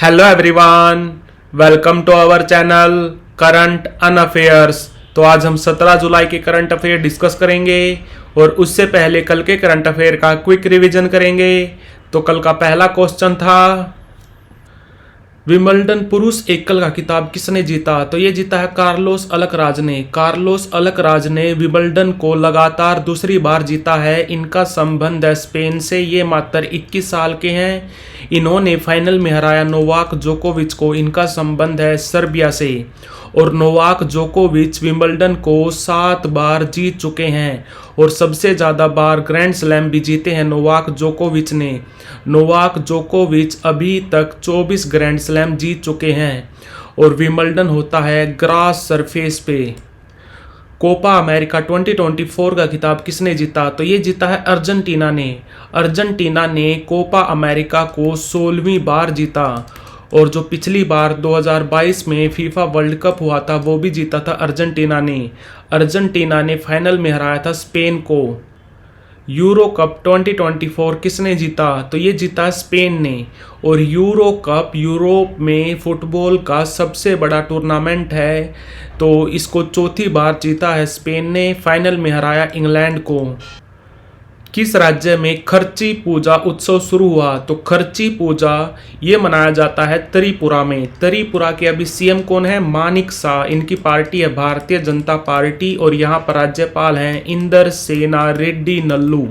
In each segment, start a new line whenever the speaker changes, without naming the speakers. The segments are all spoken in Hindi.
Hello everyone, welcome to our channel current and affairs. तो आज हम 17 जुलाई के करंट अफेयर डिस्कस करेंगे और उससे पहले कल के करंट अफेयर का क्विक रिवीजन करेंगे। तो कल का पहला क्वेश्चन था, विंबलडन पुरुष एकल का खिताब किसने जीता? तो ये जीता है कार्लोस अल्कराज ने। कार्लोस अल्कराज ने विंबलडन को लगातार दूसरी बार जीता है। इनका संबंध है स्पेन से। ये मात्र 21 साल के हैं। इन्होंने फाइनल में हराया नोवाक जोकोविच को। इनका संबंध है सर्बिया से। और नोवाक जोकोविच विंबलडन को 7 बार जीत चुके हैं और सबसे ज़्यादा बार ग्रैंड स्लैम भी जीते हैं नोवाक जोकोविच ने। नोवाक जोकोविच अभी तक 24 ग्रैंड स्लैम जीत चुके हैं और विंबलडन होता है ग्रास सरफेस पे। कोपा अमेरिका 2024 का खिताब किसने जीता? तो ये जीता है अर्जेंटीना ने। अर्जेंटीना ने कोपा अमेरिका को 16वीं बार जीता और जो पिछली बार 2022 में फीफा वर्ल्ड कप हुआ था वो भी जीता था अर्जेंटीना ने। अर्जेंटीना ने फाइनल में हराया था स्पेन को। यूरो कप 2024 किसने जीता? तो ये जीता स्पेन ने। और यूरो कप यूरोप में फुटबॉल का सबसे बड़ा टूर्नामेंट है, तो इसको चौथी बार जीता है स्पेन ने। फाइनल में हराया इंग्लैंड को। किस राज्य में खर्ची पूजा उत्सव शुरू हुआ? तो खर्ची पूजा ये मनाया जाता है त्रिपुरा में। त्रिपुरा के अभी सीएम कौन है? मानिक शाह। इनकी पार्टी है भारतीय जनता पार्टी और यहाँ पर राज्यपाल हैं इंदर सेना रेड्डी नल्लू।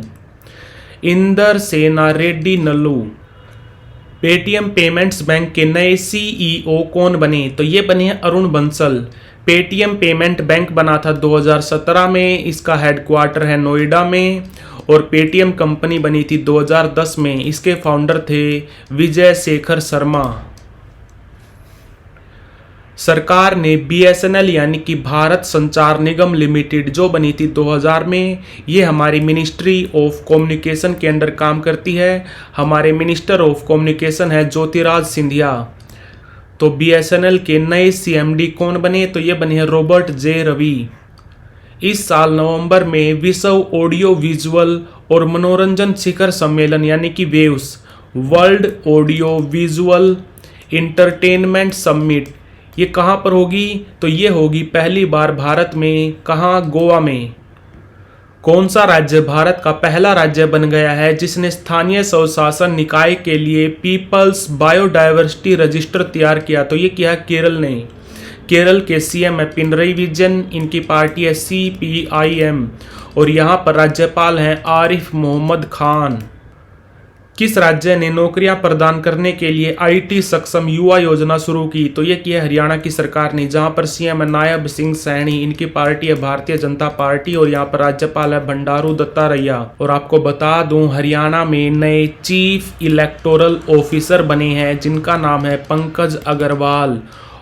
इंदर सेना Reddy Nallu. Paytm payments bank के नए सीईओ कौन बने? तो ये बने हैं Arun Bansal. Paytm payment bank बना था 2017 में। इसका हेडक्वार्टर है नोएडा में और पेटीएम कंपनी बनी थी 2010 में। इसके फाउंडर थे विजय शेखर शर्मा। सरकार ने बीएसएनएल यानी कि भारत संचार निगम लिमिटेड जो बनी थी 2000 में, ये हमारी मिनिस्ट्री ऑफ कम्युनिकेशन के अंडर काम करती है। हमारे मिनिस्टर ऑफ कम्युनिकेशन है ज्योतिराज सिंधिया। तो बीएसएनएल के नए सीएमडी कौन बने? तो ये बने हैं रॉबर्ट जे रवि। इस साल नवंबर में विश्व ऑडियो विजुअल और मनोरंजन शिखर सम्मेलन यानी कि waves, world audio visual entertainment summit, ये कहाँ पर होगी? तो ये होगी पहली बार भारत में। कहाँ? गोवा में। कौन सा राज्य भारत का पहला राज्य बन गया है जिसने स्थानीय स्वशासन निकाय के लिए पीपल्स बायोडायवर्सिटी रजिस्टर तैयार किया? तो ये किया केरल ने। केरल के सीएम है पिनरई विजयन। इनकी पार्टी है सीपीआईएम और यहाँ पर राज्यपाल हैं आरिफ मोहम्मद खान। किस राज्य ने नौकरियां प्रदान करने के लिए आईटी सक्षम युवा योजना शुरू की? तो ये किया हरियाणा की सरकार ने, जहां पर सीएम है नायब सिंह सैनी। इनकी पार्टी है भारतीय जनता पार्टी और यहाँ पर राज्यपाल है भंडारू दत्तात्रेय। और आपको बता दूं, हरियाणा में नए चीफ इलेक्टोरल ऑफिसर बने हैं जिनका नाम है पंकज अग्रवाल।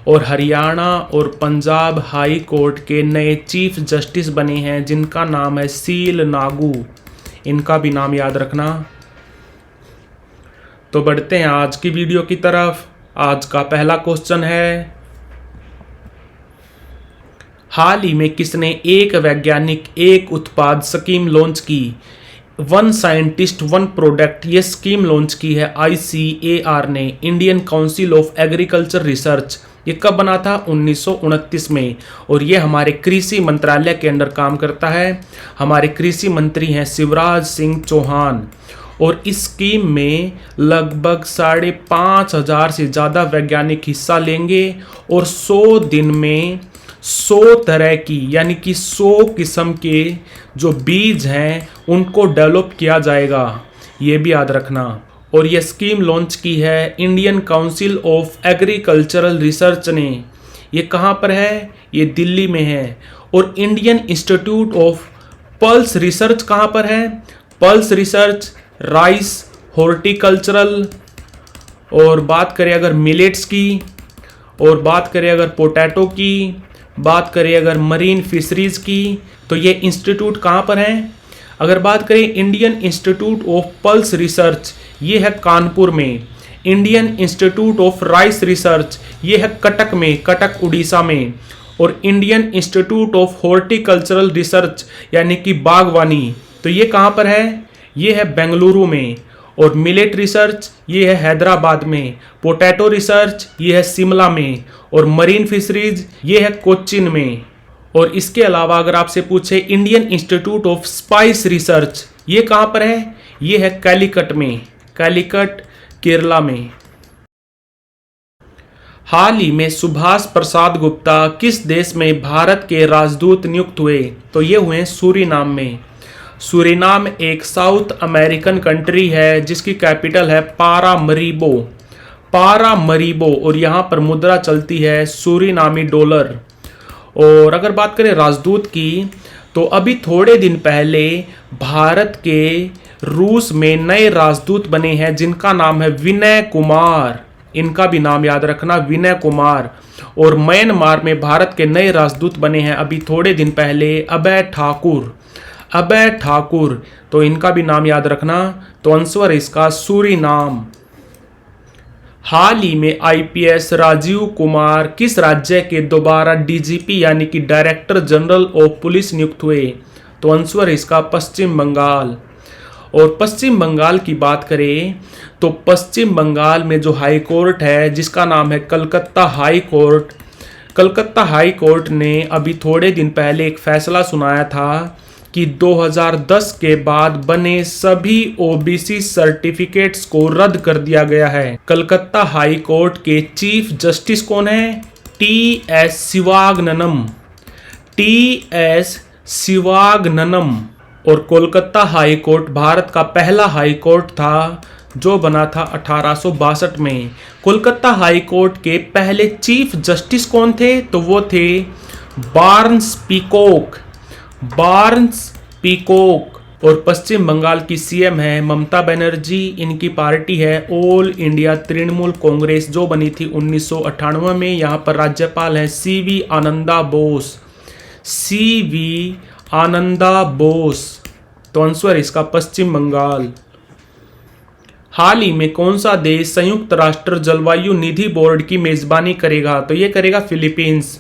और हरियाणा और पंजाब हाई कोर्ट के नए चीफ जस्टिस बने हैं जिनका नाम है सील नागू। इनका भी नाम याद रखना। तो बढ़ते हैं आज की वीडियो की तरफ। आज का पहला क्वेश्चन है, हाल ही में किसने एक वैज्ञानिक एक उत्पाद स्कीम लॉन्च की? वन साइंटिस्ट वन प्रोडक्ट, ये स्कीम लॉन्च की है ICAR ने, Indian council of agriculture research. ये कब बना था? 1929 में। और ये हमारे कृषि मंत्रालय के अंदर काम करता है। हमारे कृषि मंत्री हैं शिवराज सिंह चौहान। और इस स्कीम में लगभग 5,500 से ज़्यादा वैज्ञानिक हिस्सा लेंगे और 100 दिन में 100 तरह की यानी कि 100 किस्म के जो बीज हैं उनको डेवलप किया जाएगा। ये भी याद रखना। और ये स्कीम लॉन्च की है Indian council of agricultural research ने। ये कहाँ पर है? ये दिल्ली में है। और Indian institute of pulse research कहाँ पर है? पल्स रिसर्च राइस हॉर्टिकल्चरल, और बात करें अगर मिलेट्स की, और बात करें अगर पोटैटो की, बात करें अगर मरीन फिशरीज की, तो ये इंस्टीट्यूट कहाँ पर हैं? अगर बात करें Indian institute of pulse research, ये है कानपुर में। Indian institute of rice research, ये है कटक में, कटक उड़ीसा में। और Indian institute of horticultural research यानी कि बागवानी, तो ये कहाँ पर है? ये है बेंगलुरु में। और मिलेट रिसर्च ये है हैदराबाद में, पोटैटो रिसर्च ये है शिमला में, और मरीन फिशरीज ये है कोच्चिन में। और इसके अलावा अगर आपसे पूछे Indian institute of spice research ये कहाँ पर है, ये है कैलीकट में, कैलीकट केरला में। हाल ही में सुभाष प्रसाद गुप्ता किस देश में भारत के राजदूत नियुक्त हुए, तो ये हुए सूरीनाम में। सूरीनाम एक साउथ अमेरिकन कंट्री है जिसकी कैपिटल है पारामरीबो, पारामरीबो, और यहाँ पर मुद्रा चलती है सूरीनामी डॉलर। और अगर बात करें राजदूत की, तो अभी थोड़े दिन पहले भारत के रूस में नए राजदूत बने हैं जिनका नाम है विनय कुमार, इनका भी नाम याद रखना, विनय कुमार। और म्यांमार में भारत के नए राजदूत बने हैं अभी थोड़े दिन पहले अभय ठाकुर, अभय ठाकुर, तो इनका भी नाम याद रखना। तो आंसर इसका सूरीनाम। हाल ही में आईपीएस राजीव कुमार किस राज्य के दोबारा डीजीपी यानी कि डायरेक्टर जनरल ऑफ पुलिस नियुक्त हुए, तो आंसर इसका पश्चिम बंगाल। और पश्चिम बंगाल की बात करें तो पश्चिम बंगाल में जो हाई कोर्ट है जिसका नाम है Calcutta high court, Calcutta high court ने अभी थोड़े दिन पहले एक फैसला सुनाया था कि 2010 के बाद बने सभी ओबीसी सर्टिफिकेट्स को रद्द कर दिया गया है। कलकत्ता हाई कोर्ट के चीफ जस्टिस कौन है, टी.एस. शिवागननम, टी.एस. शिवागननम। और कोलकाता हाई कोर्ट भारत का पहला हाई कोर्ट था जो बना था 1862 में। कोलकाता हाई कोर्ट के पहले चीफ जस्टिस कौन थे, तो वो थे बार्न्स पीकॉक, बार्न्स पीकॉक। और पश्चिम बंगाल की सीएम है ममता बनर्जी, इनकी पार्टी है ऑल इंडिया तृणमूल कांग्रेस जो बनी थी 1998 में। यहाँ पर राज्यपाल है सीवी आनंदा बोस, सीवी आनंदा बोस। तो आंसर इसका पश्चिम बंगाल। हाल ही में कौन सा देश संयुक्त राष्ट्र जलवायु निधि बोर्ड की मेजबानी करेगा, तो ये करेगा फिलीपींस।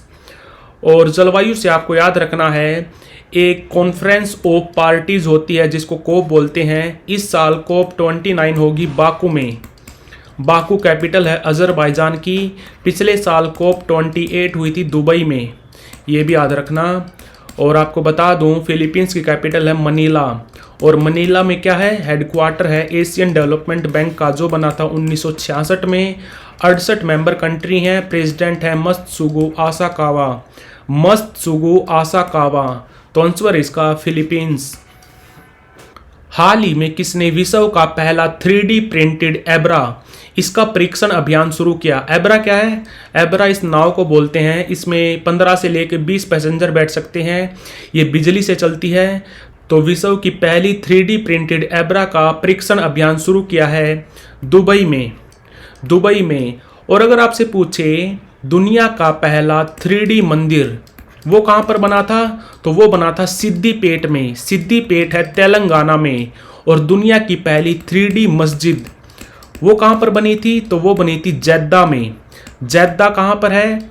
और जलवायु से आपको याद रखना है एक कॉन्फ्रेंस ऑफ पार्टीज होती है जिसको कोप बोलते हैं। इस साल कोप 29 होगी बाकू में, बाकू कैपिटल है अजरबैजान की। पिछले साल कोप 28 हुई थी दुबई में, ये भी याद रखना। और आपको बता दूं फिलीपींस की कैपिटल है मनीला, और मनीला में क्या है, हेडक्वार्टर है एशियन डेवलपमेंट बैंक का जो बना था 1966 में। 68 मेंबर कंट्री हैं, प्रेसिडेंट है मत्सुगु आसाकावा, मत्सुगु आसाकावा। तो आंसर इसका फिलीपींस। हाल ही में किसने विश्व का पहला 3D प्रिंटेड एब्रा इसका परीक्षण अभियान शुरू किया। एब्रा क्या है, एब्रा इस नाव को बोलते हैं, इसमें 15 से लेकर 20 पैसेंजर बैठ सकते हैं, ये बिजली से चलती है। तो विश्व की पहली 3D प्रिंटेड एब्रा का परीक्षण अभियान शुरू किया है दुबई में, दुबई में। और अगर आपसे पूछे दुनिया का पहला 3D मंदिर वो कहाँ पर बना था, तो वो बना था सिद्दीपेट में, सिद्दीपेट है तेलंगाना में। और दुनिया की पहली 3D मस्जिद वो कहाँ पर बनी थी, तो वो बनी थी जेद्दा में। जेद्दा कहाँ पर है,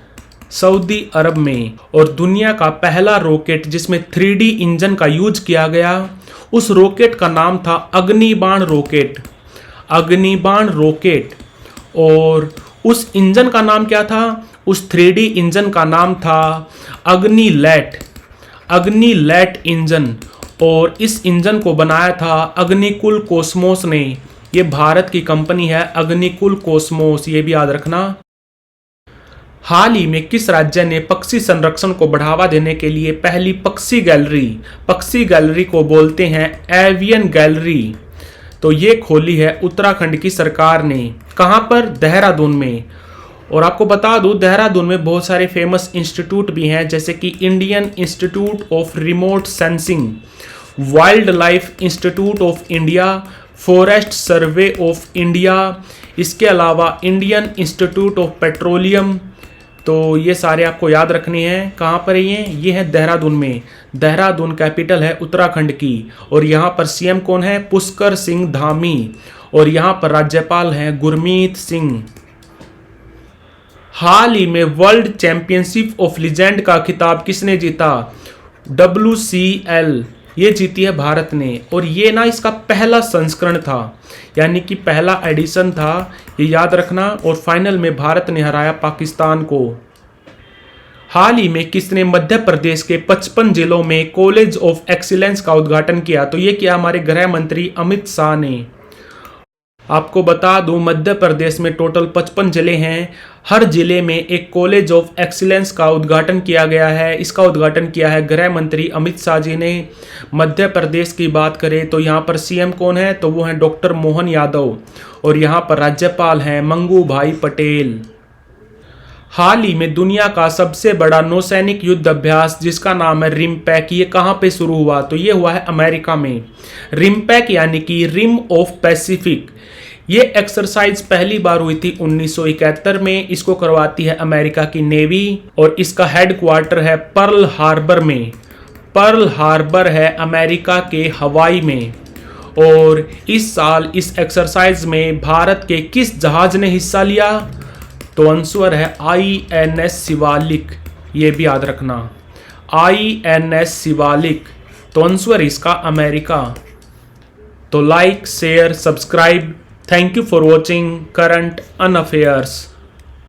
सऊदी अरब में। और दुनिया का पहला रॉकेट जिसमें 3D इंजन का यूज किया गया, उस रॉकेट का नाम था अग्निबाण रॉकेट, अग्निबाण रॉकेट। और उस इंजन का नाम क्या था, उस 3D इंजन का नाम था अग्निलैट, अग्निलैट इंजन। और इस इंजन को बनाया था अग्निकुल कॉस्मोस ने, ये भारत की कंपनी है अग्निकुल कॉस्मोस, ये भी याद रखना। हाल ही में किस राज्य ने पक्षी संरक्षण को बढ़ावा देने के लिए पहली पक्षी गैलरी को बोलते हैं एवियन गैलरी, तो ये खोली है उत्तराखंड की सरकार ने। कहाँ पर, देहरादून में। और आपको बता दूं देहरादून में बहुत सारे फेमस इंस्टीट्यूट भी हैं जैसे कि Indian institute of remote sensing, wild life institute of India, forest survey of India, इसके अलावा इंडियन इंस्टीट्यूट ऑफ पेट्रोलियम। तो ये सारे आपको याद रखने हैं। कहाँ पर ये है देहरादून में। देहरादून कैपिटल है उत्तराखंड की। और यहाँ पर सीएम कौन है, पुष्कर सिंह धामी। और यहाँ पर राज्यपाल हैं गुरमीत सिंह। हाल ही में वर्ल्ड चैंपियनशिप ऑफ लीजेंड का खिताब किसने जीता, WCL, ये जीती है भारत ने। और ये ना इसका पहला संस्करण था, यानी कि पहला एडिशन था, ये याद रखना। और फाइनल में भारत ने हराया पाकिस्तान को। हाल ही में किसने मध्य प्रदेश के 55 जिलों में कॉलेज ऑफ एक्सीलेंस का उद्घाटन किया? तो ये किया हमारे गृह मंत्री अमित शाह ने। आपको बता दूं, मध्य प्रदेश में टोटल 55 जिले हैं। हर जिले में एक कॉलेज ऑफ एक्सीलेंस का उद्घाटन किया गया है। इसका उद्घाटन किया है गृह मंत्री अमित शाह जी ने। मध्य प्रदेश की बात करें तो यहाँ पर सीएम कौन है? तो वो हैं डॉक्टर मोहन यादव। और यहाँ पर राज्यपाल हैं मंगू भाई पटेल। हाल ही में दुनिया का सबसे बड़ा नौसैनिक युद्ध अभ्यास जिसका नाम है रिमपैक, ये कहाँ पे शुरू हुआ? तो ये हुआ है अमेरिका में। रिमपैक यानी कि रिम ऑफ पैसिफिक। ये एक्सरसाइज पहली बार हुई थी 1971 में। इसको करवाती है अमेरिका की नेवी और इसका हेडक्वार्टर है पर्ल हार्बर में। पर्ल हार्बर है अमेरिका के हवाई में। और इस साल इस एक्सरसाइज में भारत के किस जहाज ने हिस्सा लिया? तो आंसर है INS शिवालिक। ये भी याद रखना, INS शिवालिक। तो आंसर इसका अमेरिका। तो like, share, subscribe. Thank you for watching current and affairs.